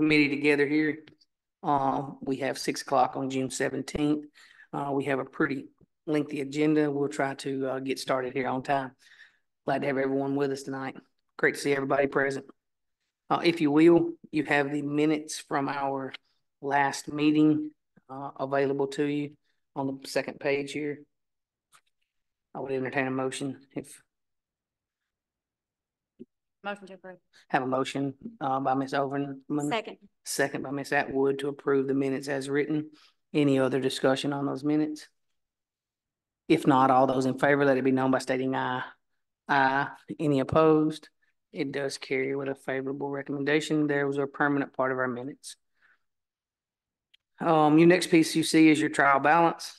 committee together here. We have 6 o'clock on June 17th. We have a pretty lengthy agenda. We'll try to get started here on time. Glad to have everyone with us tonight. Great to see everybody present. If you will, you have the minutes from our last meeting available to you on the second page here. I would entertain a motion if. Motion to approve. Have a motion by Ms. Overman. Second by Ms. Atwood to approve the minutes as written. Any other discussion on those minutes? If not, all those in favor, let it be known by stating aye. Aye. Any opposed? It does carry with a favorable recommendation. There was a permanent part of our minutes. Your next piece you see is your trial balance.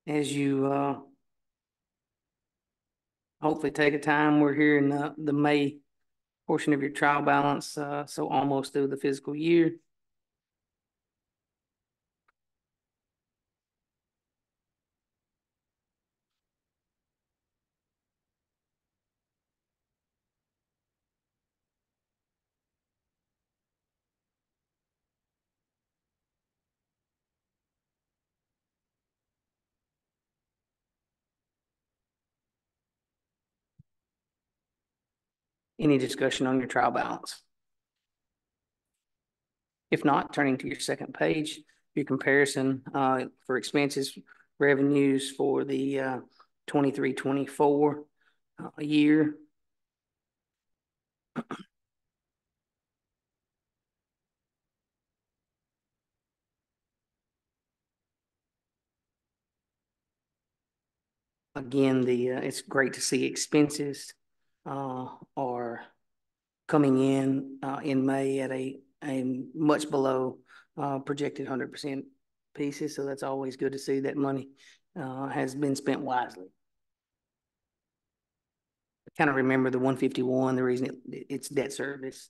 As you hopefully take a time, we're here in the May portion of your trial balance, so almost through the fiscal year. Any discussion on your trial balance? If not, turning to your second page, your comparison for expenses, revenues for the 23-24 year. Again, it's great to see expenses are coming in May at a much below projected 100% pieces. So that's always good to see that money has been spent wisely. I kind of remember the 151, the reason it's debt service.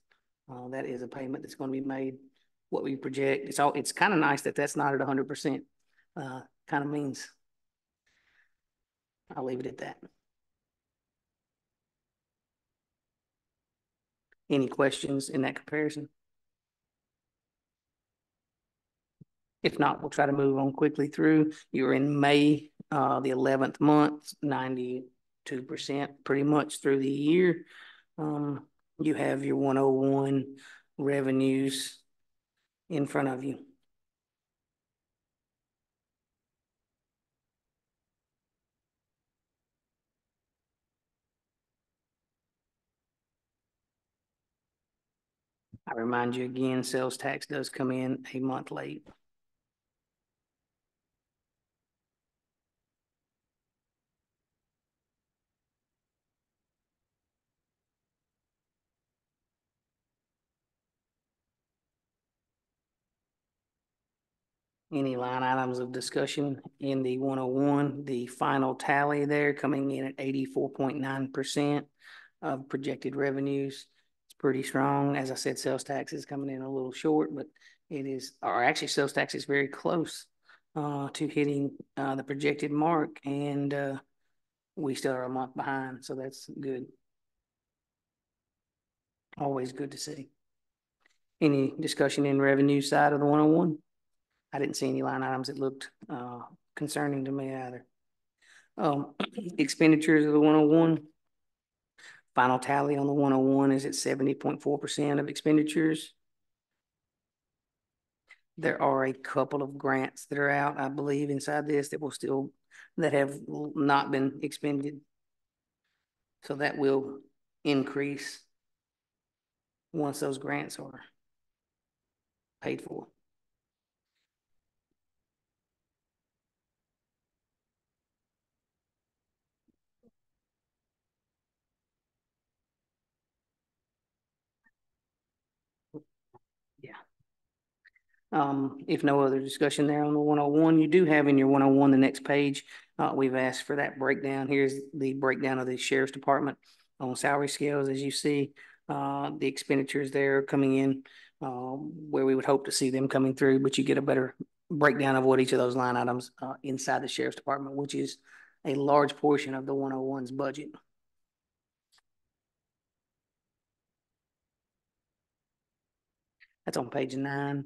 That is a payment that's going to be made. What we project, it's kind of nice that that's not at 100%. Kind of means I'll leave it at that. Any questions in that comparison? If not, we'll try to move on quickly through. You're in May, the 11th month, 92% pretty much through the year. You have your 101 revenues in front of you. I remind you again, sales tax does come in a month late. Any line items of discussion in the 101, the final tally there coming in at 84.9% of projected revenues. It's pretty strong. As I said, sales tax is coming in a little short, but it is, or actually sales tax is very close to hitting the projected mark, and we still are a month behind, so that's good. Always good to see. Any discussion in revenue side of the 101? I didn't see any line items that looked concerning to me either. Expenditures of the 101. Final tally on the 101 is at 70.4% of expenditures. There are a couple of grants that are out, I believe, inside this that have not been expended. So that will increase once those grants are paid for. Yeah. If no other discussion there on the 101, you do have in your 101, the next page, we've asked for that breakdown. Here's the breakdown of the Sheriff's Department on salary scales. As you see, the expenditures there coming in where we would hope to see them coming through, but you get a better breakdown of what each of those line items inside the Sheriff's Department, which is a large portion of the 101's budget. That's on page 9.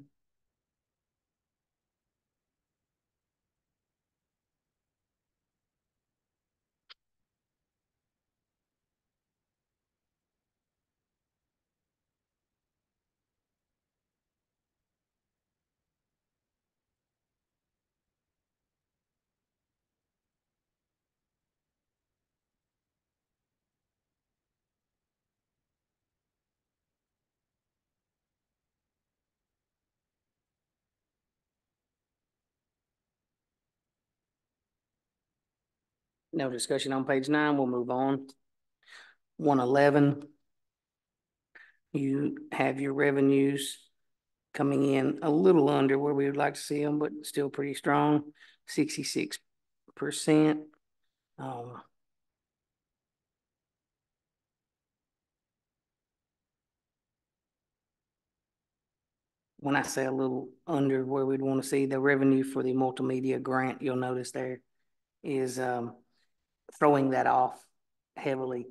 No discussion on page 9. We'll move on. 111. You have your revenues coming in a little under where we would like to see them, but still pretty strong, 66%. When I say a little under where we'd want to see the revenue for the multimedia grant, you'll notice there is throwing that off heavily.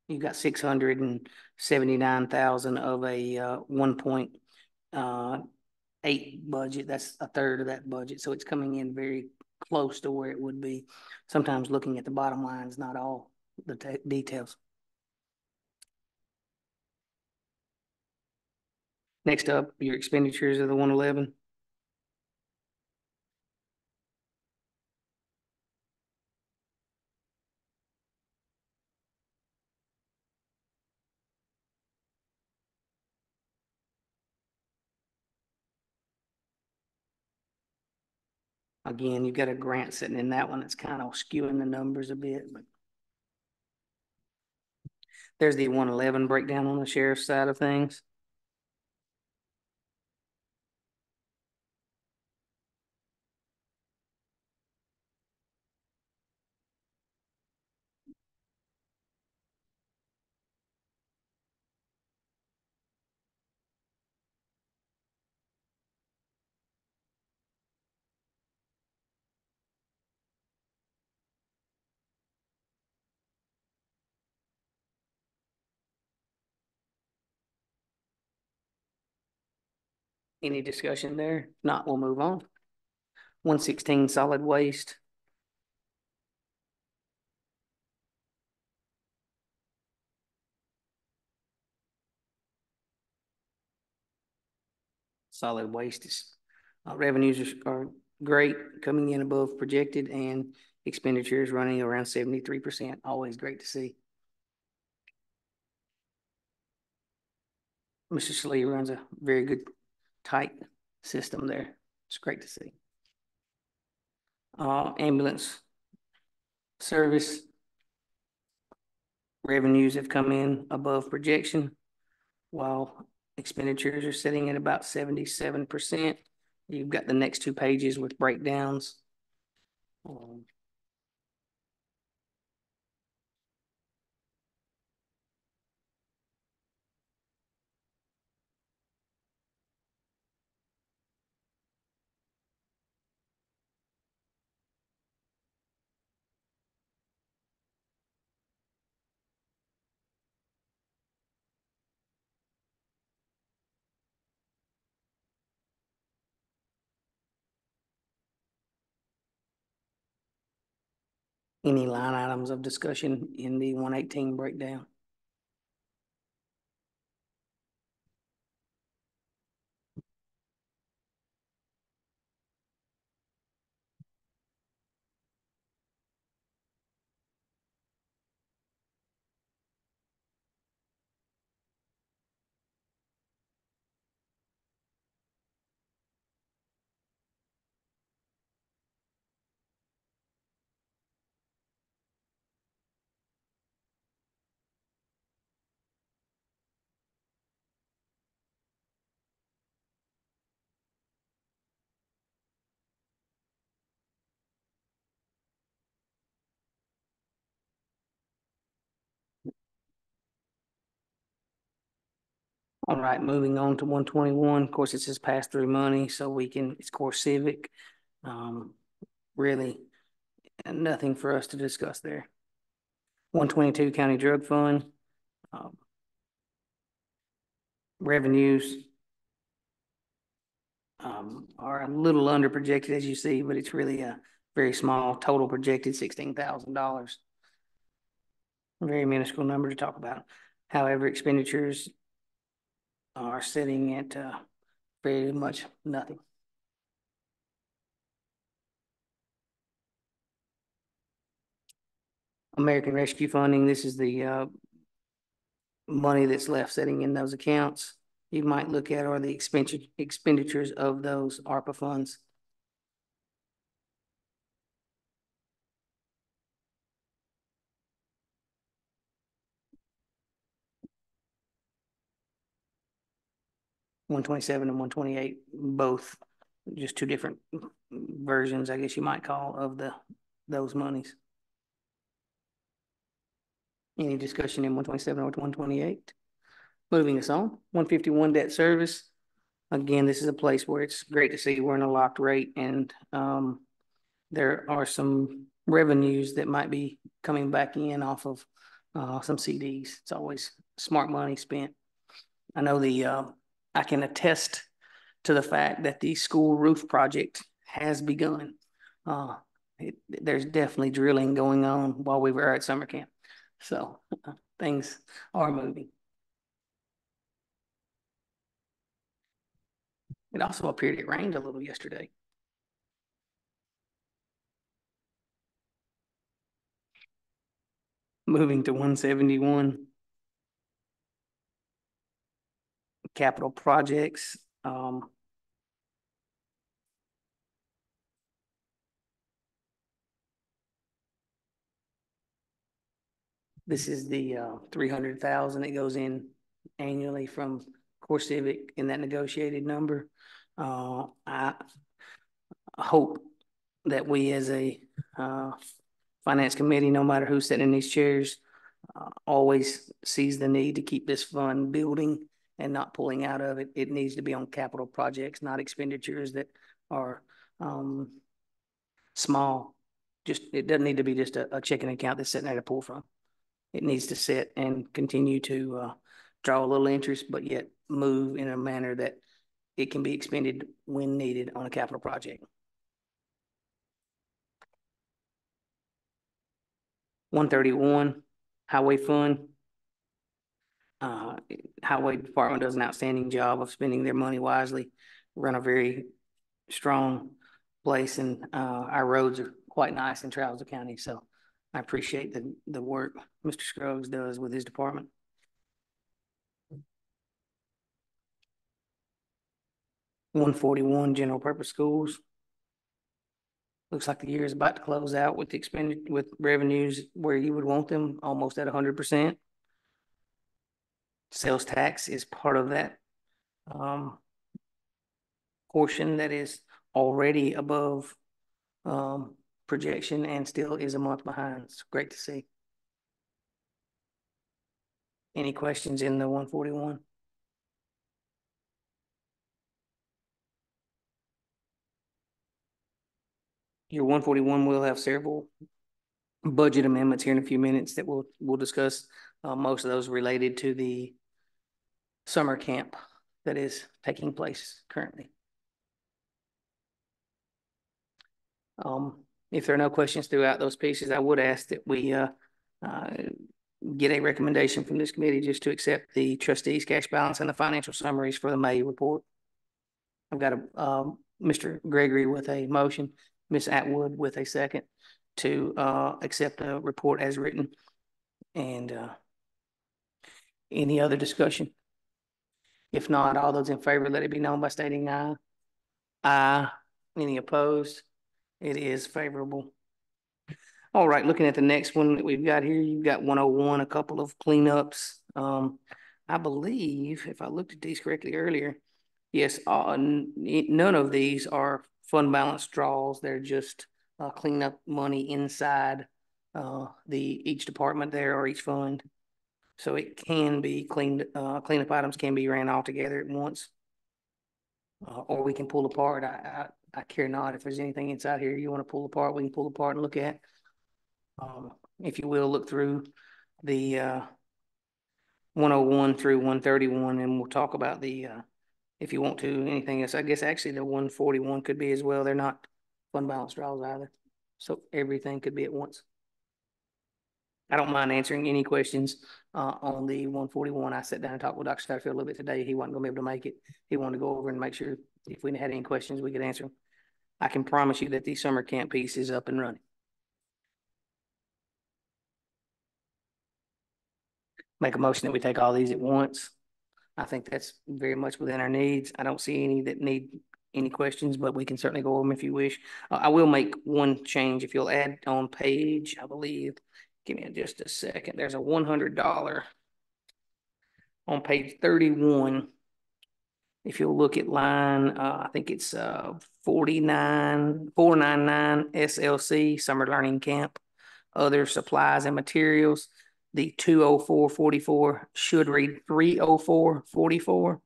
You got 679,000 of a 1.8 budget. That's a third of that budget. So it's coming in very close to where it would be. Sometimes looking at the bottom line is not all the details. Next up, your expenditures of the 111. Again, you've got a grant sitting in that one that's kind of skewing the numbers a bit, but there's the 111 breakdown on the sheriff's side of things. Any discussion there? If not, we'll move on. 116 solid waste. Solid waste is revenues are great, coming in above projected, and expenditures running around 73%. Always great to see. Mr. Slee runs a very good, tight system there. It's great to see. Ambulance service revenues have come in above projection, while expenditures are sitting at about 77%. You've got the next 2 pages with breakdowns. Any line items of discussion in the 118 breakdown? All right, moving on to 121. Of course, it says pass through money, so we can, it's core civic. Really nothing for us to discuss there. 122 county drug fund. Revenues are a little under projected, as you see, but it's really a very small total projected $16,000. A very minuscule number to talk about. However, expenditures are sitting at very much nothing. American Rescue Funding, this is the money that's left sitting in those accounts. You might look at are the expenditures of those ARPA funds. $127 and $128, both just two different versions, I guess you might call, of those monies. Any discussion in 127 or 128? Moving us on, 151 debt service. Again, this is a place where it's great to see we're in a locked rate, and there are some revenues that might be coming back in off of some CDs. It's always smart money spent. I know I can attest to the fact that the school roof project has begun. There's definitely drilling going on while we were at summer camp. So things are moving. It also appeared it rained a little yesterday. Moving to 171. Capital projects. This is the 300,000 that goes in annually from Core Civic in that negotiated number. I hope that we as a finance committee, no matter who's sitting in these chairs, always sees the need to keep this fund building and not pulling out of it. It needs to be on capital projects, not expenditures that are small. It doesn't need to be just a checking account that's sitting there to pull from. It needs to sit and continue to draw a little interest, but yet move in a manner that it can be expended when needed on a capital project. 131, Highway Fund. Highway Department does an outstanding job of spending their money wisely. Run a very strong place, and our roads are quite nice in Trowser County. So I appreciate the work Mr. Scruggs does with his department. 141, General Purpose Schools. Looks like the year is about to close out with with revenues where you would want them, almost at 100%. Sales tax is part of that portion that is already above projection and still is a month behind. It's great to see. Any questions in the 141? Your 141 will have several budget amendments here in a few minutes that we'll discuss. Most of those related to the summer camp that is taking place currently. If there are no questions throughout those pieces, I would ask that we get a recommendation from this committee just to accept the trustees' cash balance and the financial summaries for the May report. I've got Mr. Gregory with a motion, Ms. Atwood with a second to accept the report as written. And any other discussion? If not, all those in favor, let it be known by stating aye. Aye. Any opposed? It is favorable. All right, looking at the next one that we've got here, you've got 101, a couple of cleanups. I believe, if I looked at these correctly earlier, yes, none of these are fund balance draws. They're just cleanup money inside each department there or each fund. So it can be cleaned, cleanup items can be ran all together at once. Or we can pull apart. I care not. If there's anything inside here you want to pull apart, we can pull apart and look at. If you will, look through the 101 through 131, and we'll talk about the if you want to, anything else. I guess actually the 141 could be as well. They're not fund balance draws either. So everything could be at once. I don't mind answering any questions on the 141. I sat down and talked with Dr. Satterfield a little bit today. He wasn't going to be able to make it. He wanted to go over and make sure if we had any questions, we could answer them. I can promise you that the summer camp piece is up and running. Make a motion that we take all these at once. I think that's very much within our needs. I don't see any that need any questions, but we can certainly go over them if you wish. I will make one change. If you'll add on page, I believe, give me just a second. There's a $100 on page 31. If you'll look at line, I think it's 499 SLC, Summer Learning Camp, other supplies and materials. The 204.44 should read 304.44.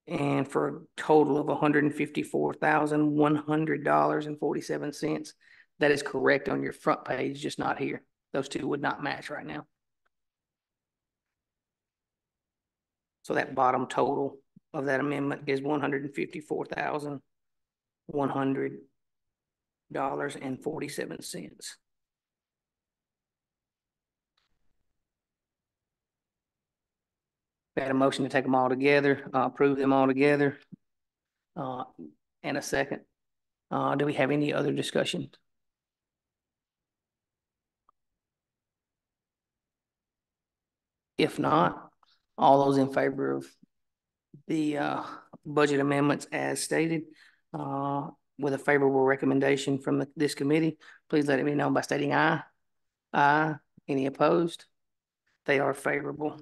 And for a total of $154,100.47. That is correct on your front page, just not here. Those two would not match right now. So that bottom total of that amendment is $154,100.47. We had a motion to take them all together, approve them all together, and a second. Do we have any other discussion? If not, all those in favor of the budget amendments as stated, with a favorable recommendation from this committee, please let me know by stating aye. Aye. Any opposed? They are favorable.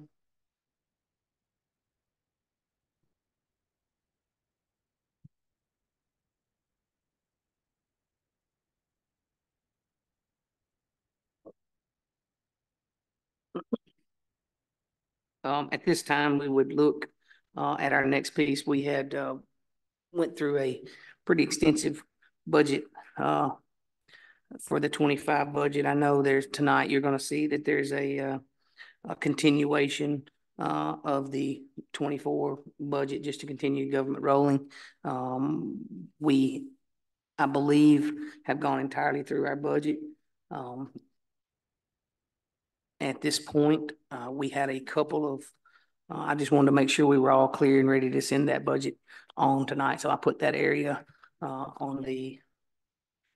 At this time, we would look at our next piece. We had went through a pretty extensive budget for the 25 budget. I know there's tonight you're going to see that there's a continuation of the 24 budget just to continue government rolling. We, I believe, have gone entirely through our budget. At this point, we had a couple of, I just wanted to make sure we were all clear and ready to send that budget on tonight. So I put that area on the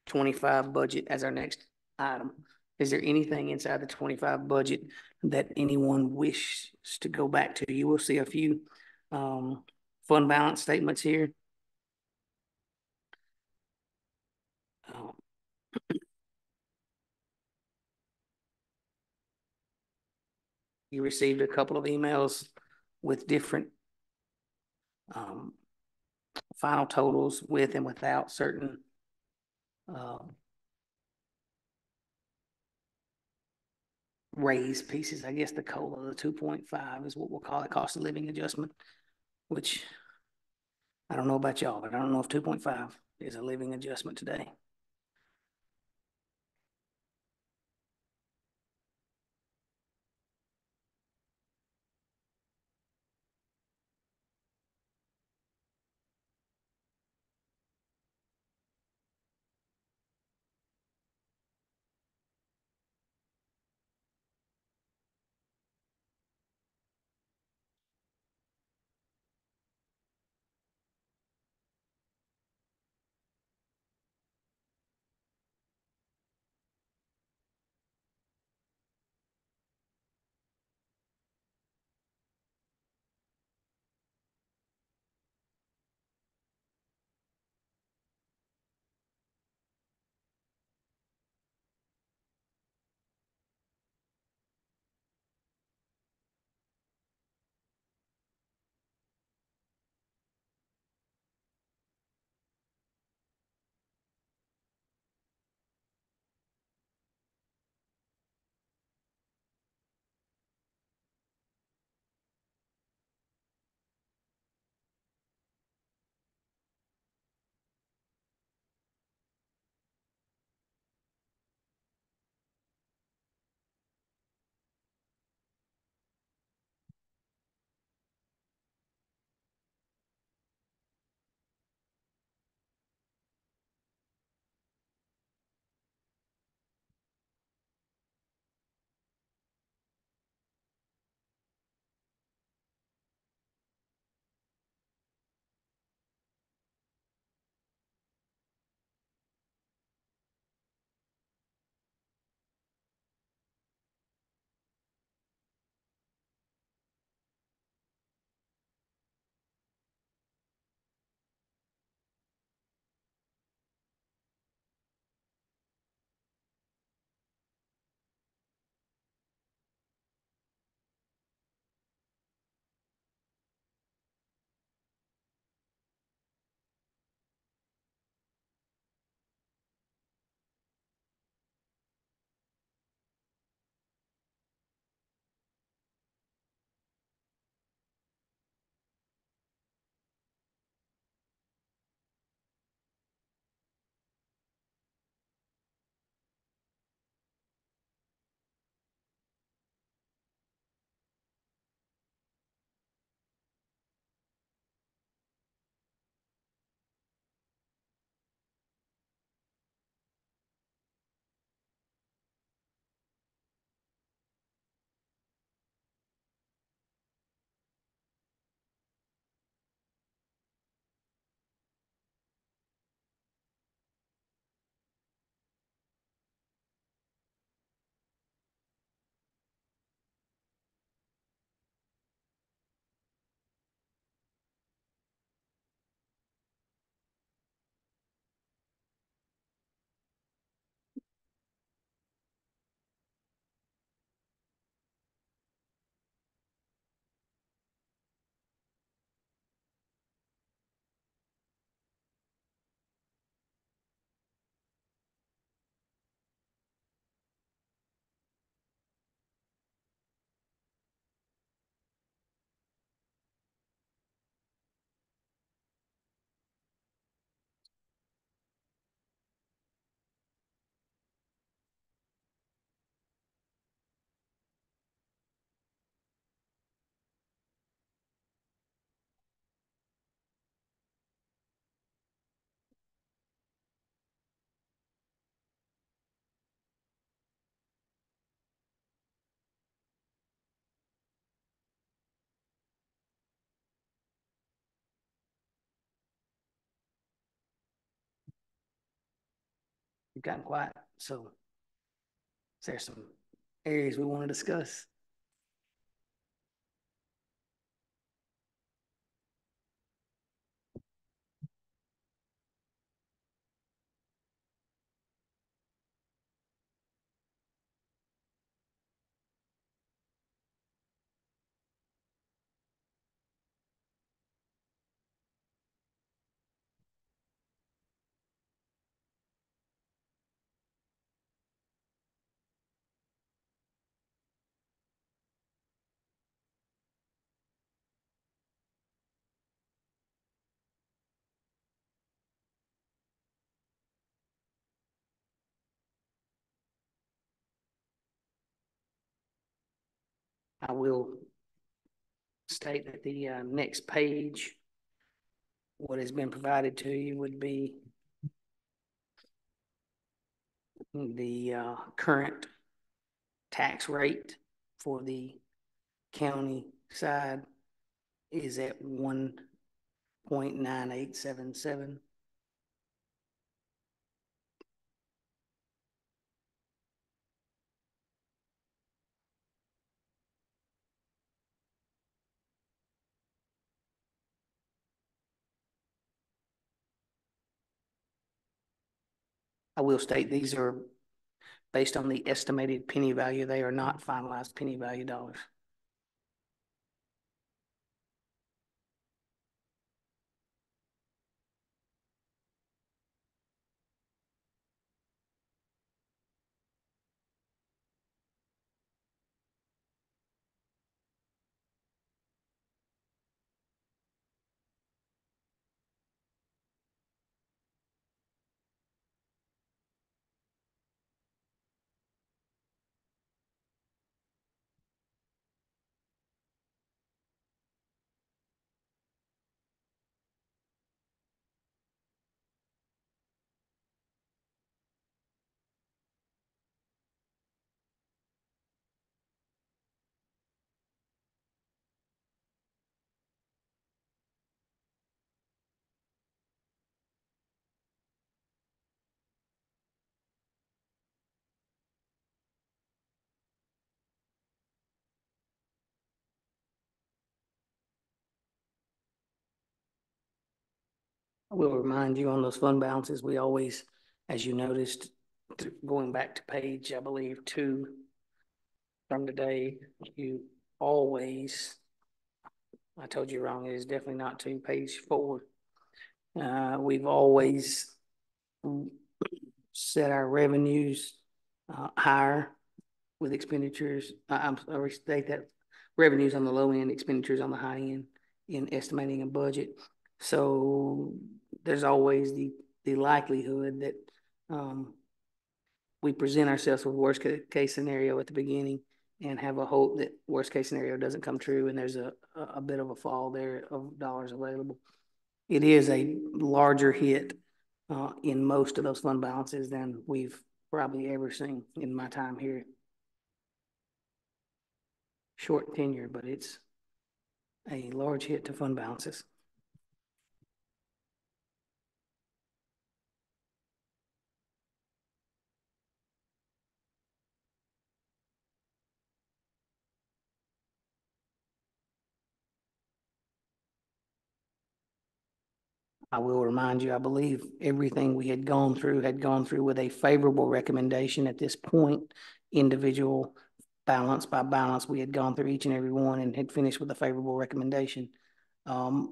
25 budget as our next item. Is there anything inside the 25 budget that anyone wishes to go back to? You will see a few fund balance statements here. You received a couple of emails with different final totals with and without certain raise pieces. I guess the COLA, the 2.5 is what we'll call it, cost of living adjustment, which I don't know about y'all, but I don't know if 2.5 is a living adjustment today. We've gotten quiet, so is there some areas we want to discuss? I will state that the next page, what has been provided to you would be the current tax rate for the county side is at 1.9877. I will state these are based on the estimated penny value. They are not finalized penny value dollars. I will remind you on those fund balances, we always, as you noticed, going back to page, I believe, 2 from today, you always, I told you wrong, it is definitely not 2, page 4. We've always set our revenues higher with expenditures. I restate that revenues on the low end, expenditures on the high end in estimating a budget. So there's always the likelihood that we present ourselves with worst case scenario at the beginning and have a hope that worst case scenario doesn't come true and there's a bit of a fall there of dollars available. It is a larger hit in most of those fund balances than we've probably ever seen in my time here. Short tenure, but it's a large hit to fund balances. I will remind you, I believe everything we had gone through with a favorable recommendation at this point, individual balance by balance. We had gone through each and every one and had finished with a favorable recommendation. The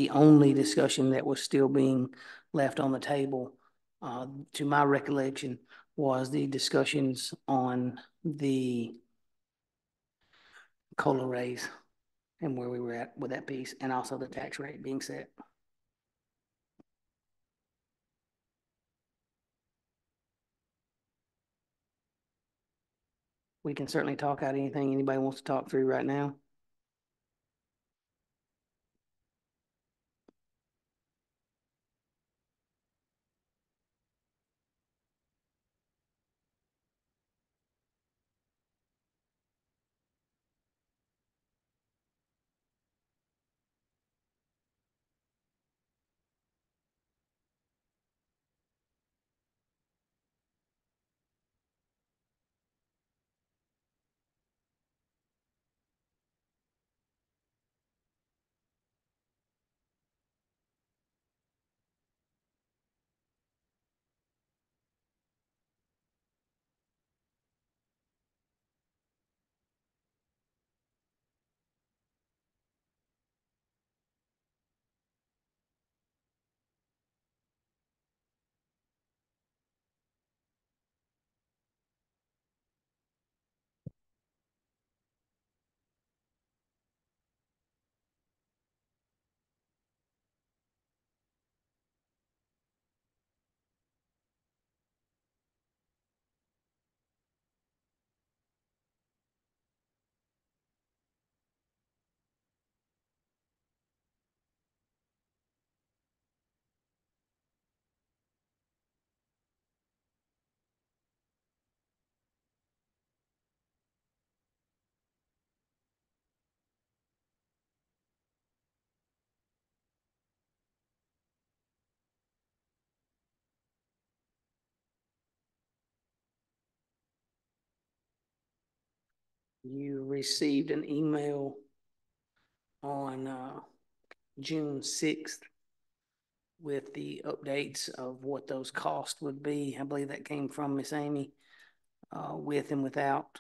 only discussion that was still being left on the table, to my recollection, was the discussions on the COLA raise and where we were at with that piece, and also the tax rate being set. We can certainly talk out anything anybody wants to talk through right now. You received an email on June 6th with the updates of what those costs would be. I believe that came from Miss Amy, with and without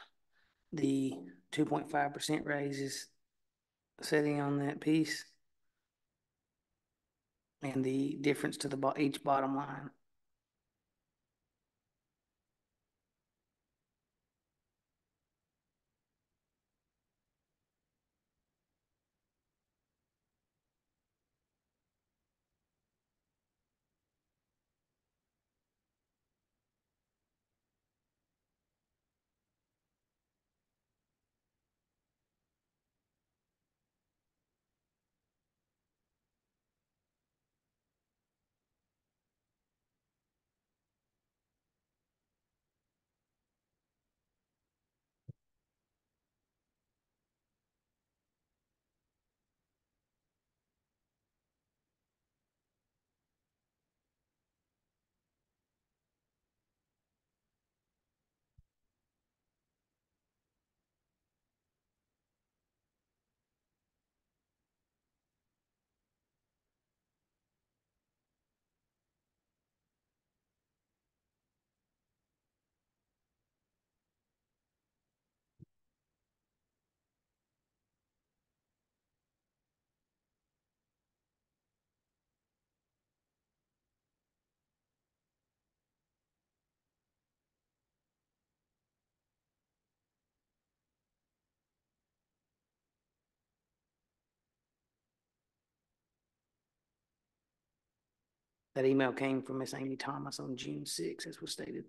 the 2.5% raises sitting on that piece and the difference to each bottom line. That email came from Miss Amy Thomas on June 6th, as was stated.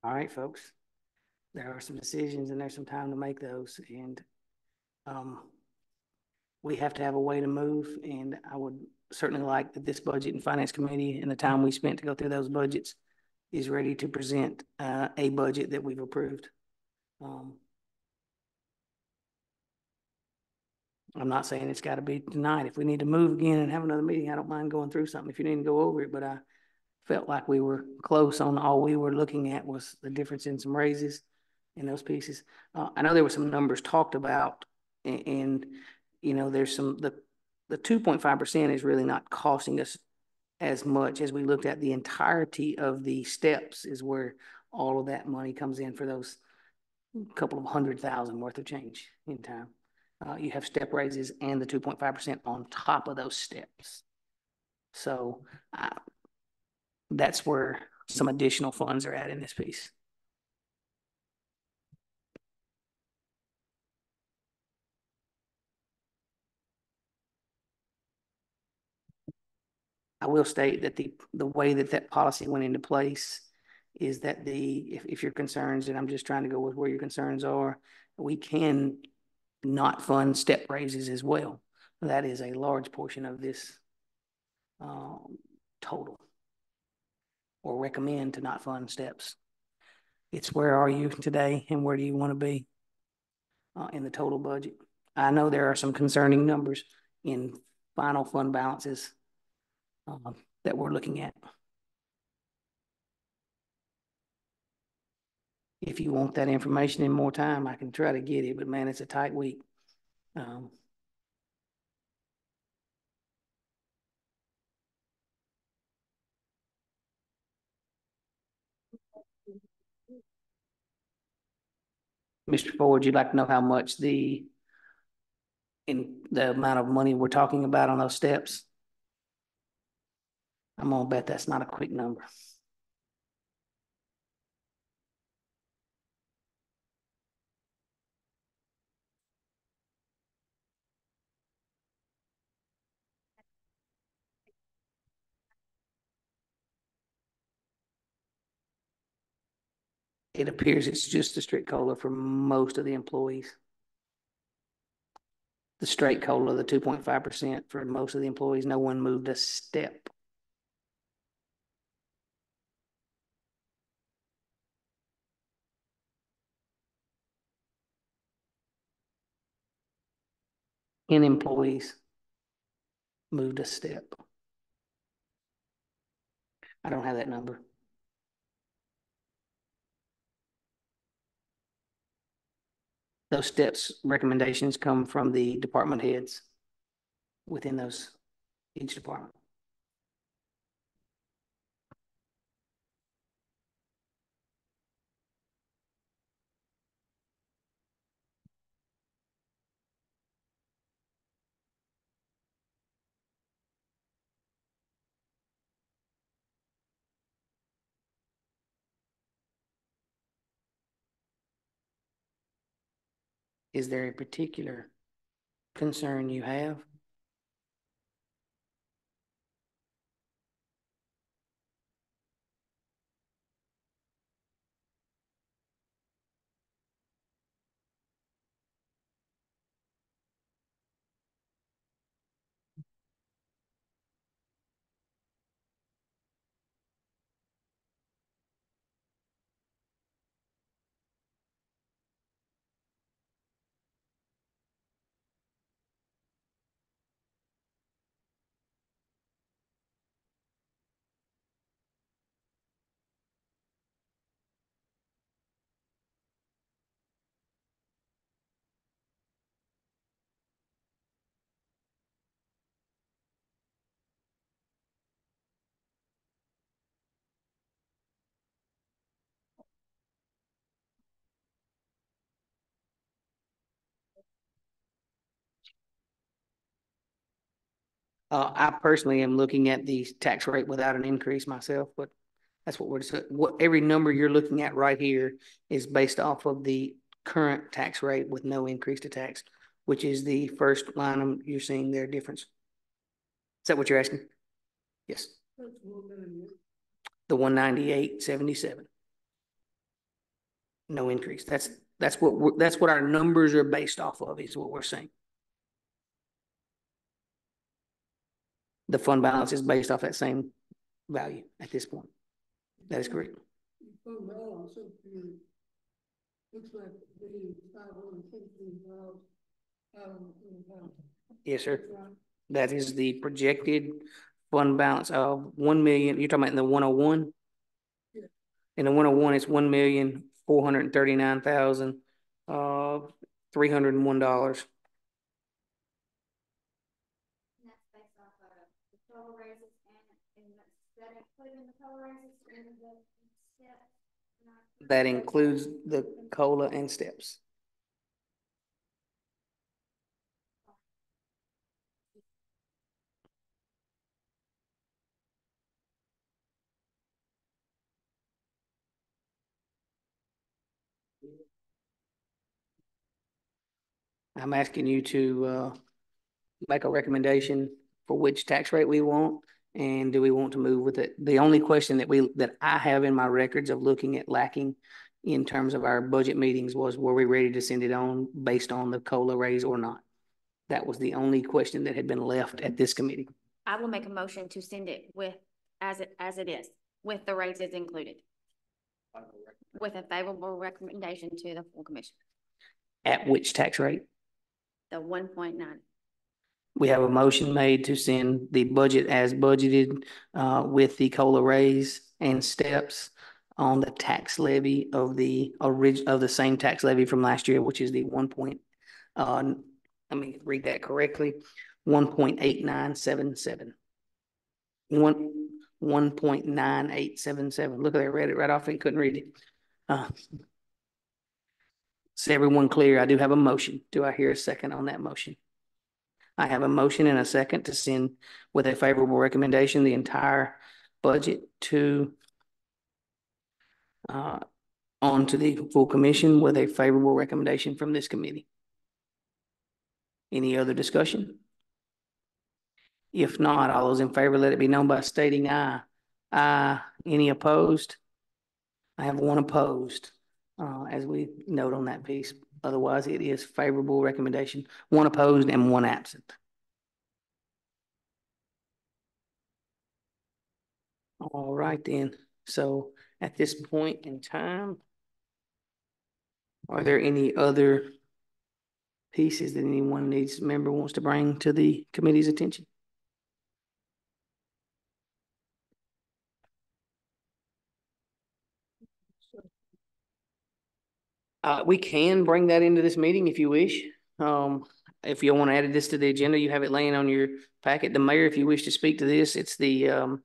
All right, folks. There are some decisions and there's some time to make those. And um, we have to have a way to move. And I would certainly like that this budget and finance committee and the time we spent to go through those budgets is ready to present a budget that we've approved. I'm not saying it's got to be tonight. If we need to move again and have another meeting, I don't mind going through something if you need to go over it, but I felt like we were close on all we were looking at was the difference in some raises in those pieces. I know there were some numbers talked about and you know, there's the 2.5% is really not costing us as much as we looked at the entirety of the steps is where all of that money comes in for those couple of 100,000 worth of change in time. You have step raises and the 2.5% on top of those steps. So that's where some additional funds are at in this piece. I will state that the way that that policy went into place is that if your concerns, and I'm just trying to go with where your concerns are, we can not fund step raises as well. That is a large portion of this total, or recommend to not fund steps. It's where are you today and where do you want to be in the total budget? I know there are some concerning numbers in final fund balances that we're looking at. If you want that information in more time, I can try to get it, but man, it's a tight week. Mr. Ford, you'd like to know how much in the amount of money we're talking about on those steps? I'm gonna bet that's not a quick number. It appears it's just a strict COLA for most of the employees. The straight COLA, the 2.5% for most of the employees. No one moved a step. In employees moved a step. I don't have that number. Those steps recommendations come from the department heads within each department. Is there a particular concern you have? I personally am looking at the tax rate without an increase myself, but that's what every number you're looking at right here is based off of the current tax rate with no increase to tax, which is the first line you're seeing their difference. Is that what you're asking? Yes. The 198.77. No increase. That's what our numbers are based off of, is what we're saying. The fund balance is based off that same value at this point. That is correct. Fund balance looks like yes, sir. That is the projected fund balance of 1 million. You're talking about in the 101? Yeah. In the 101, it's $1,439,301. That includes the COLA and steps. I'm asking you to make a recommendation for which tax rate we want, And do we want to move with it? The only question that I have in my records of looking at lacking in terms of our budget meetings was, were we ready to send it on based on the COLA raise or not? That was the only question that had been left at this committee. I will make a motion to send it with, as it is, with the raises included. With a favorable recommendation to the full commission. At which tax rate? The 1.9. We have a motion made to send the budget as budgeted with the COLA raise and steps on the tax levy of the same tax levy from last year, which is the let me read that correctly, 1.8977. 1.9877. Look at that, I read it right off and couldn't read it. Is everyone clear? I do have a motion. Do I hear a second on that motion? I have a motion and a second to send with a favorable recommendation the entire budget to on to the full commission with a favorable recommendation from this committee. Any other discussion? If not, all those in favor, let it be known by stating aye. Aye. Any opposed? I have one opposed, as we note on that piece. Otherwise, it is favorable recommendation. One opposed and one absent. All right, then. So at this point in time, are there any other pieces that anyone member wants to bring to the committee's attention? We can bring that into this meeting if you wish. If you want to add this to the agenda, you have it laying on your packet. The mayor, if you wish to speak to this, it's the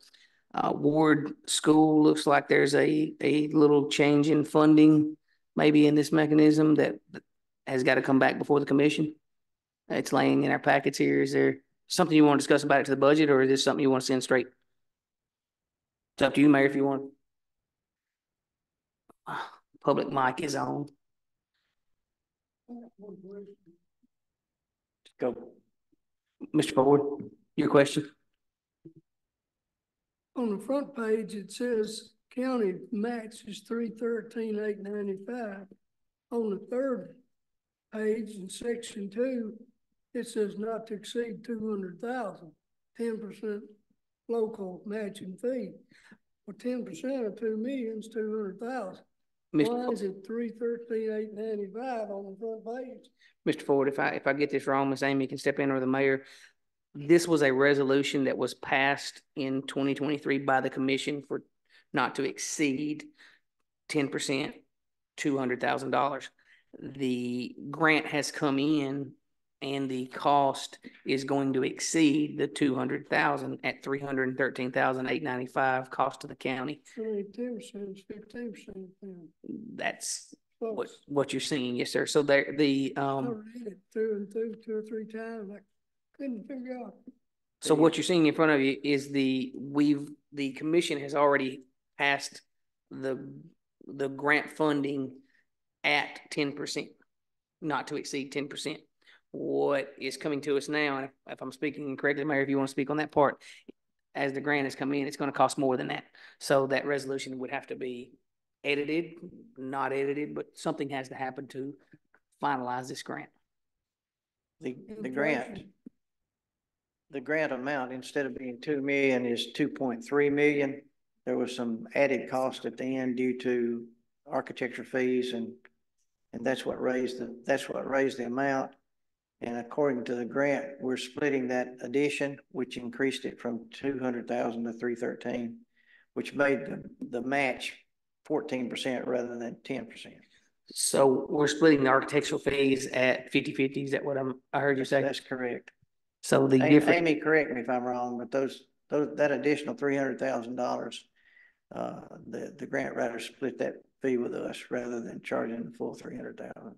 Ward School. Looks like there's a little change in funding maybe in this mechanism that has got to come back before the commission. It's laying in our packets here. Is there something you want to discuss about it to the budget, or is this something you want to send straight? It's up to you, Mayor, if you want. Public mic is on. Go. Mr. Ford, your question. On the front page, it says county match is $313,895. On the third page in section 2, it says not to exceed 200,000, 10% local matching fee. Well, 10% of 2 million is 200,000. Why is it $313,895 on the front page? Mr. Ford, if I get this wrong, Ms. Amy can step in, or the mayor. This was a resolution that was passed in 2023 by the commission for not to exceed 10%, $200,000. The grant has come in and the cost is going to exceed the 200,000 at 313,895 cost to the county. 10% is 15%. That's what you're seeing, yes, sir. So there, the I read it through two or three times. I couldn't figure out. So what you're seeing in front of you is the commission has already passed the grant funding at 10%, not to exceed 10%. What is coming to us now, and if I'm speaking incorrectly, Mayor, if you want to speak on that part, as the grant has come in, it's going to cost more than that. So that resolution would have to be edited, not edited, but something has to happen to finalize this grant. The grant amount, instead of being 2 million, is 2.3 million. There was some added cost at the end due to architecture fees, and that's what raised the amount. And according to the grant, we're splitting that addition, which increased it from 200,000 to 313, which made the match 14% rather than 10%. So we're splitting the architectural fees at 50-50. Is that what I heard you say? That's correct. So the difference. Amy, correct me if I'm wrong, but that additional $300,000, the grant writer split that fee with us rather than charging the full 300,000.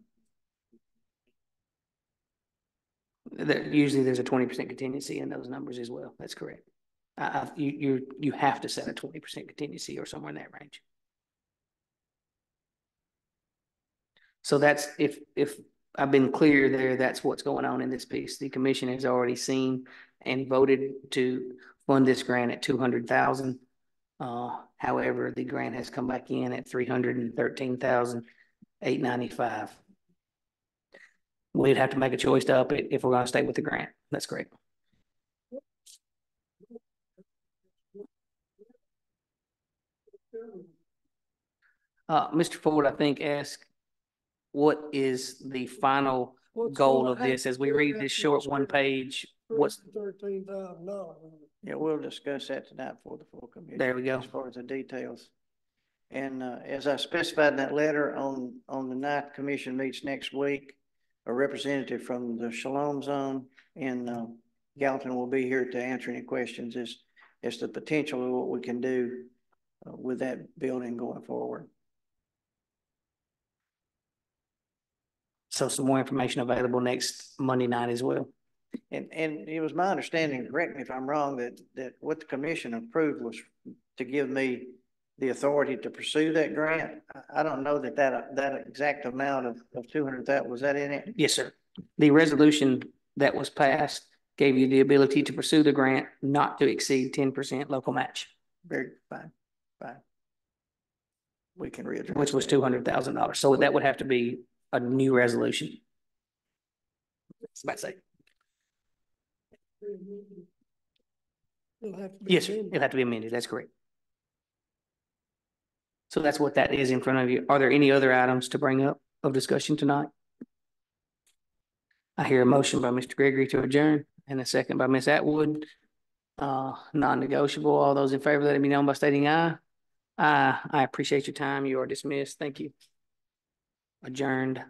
Usually there's a 20% contingency in those numbers as well. That's correct. You have to set a 20% contingency or somewhere in that range. So that's if I've been clear there, that's what's going on in this piece. The commission has already seen and voted fund this grant at 200,000. However, the grant has come back in at 313,895. We'd have to make a choice to up it if we're gonna stay with the grant. That's correct. Mr. Ford, I think asked, what is the final What's goal gonna of this? As we happen read after this short this one page, what's, $13,000. Yeah, we'll discuss that tonight for the full committee. There we go. As far as the details. And, as I specified in that letter, on the night commission meets next week, a representative from the Shalom Zone in, Gallatin will be here to answer any questions as to the potential of what we can do with that building going forward. so some more information available next Monday night as well? And it was my understanding, correct me if I'm wrong, that what the commission approved was to give me the authority to pursue that grant. I don't know that exact amount of 200,000, was that in it? Yes, sir. The resolution that was passed gave you the ability to pursue the grant not to exceed 10% local match, Very fine. We can readdress. which was that. $200,000. So that would have to be a new resolution. That's about to say. It'll have to be Yes, sir. amended. It'll have to be amended. That's correct. So that's what that is in front of you. Are there any other items to bring up of discussion tonight? I hear a motion by Mr. Gregory to adjourn and a second by Ms. Atwood. Non-negotiable. All those in favor, let it be known by stating aye. Aye. I appreciate your time. You are dismissed. Thank you. Adjourned.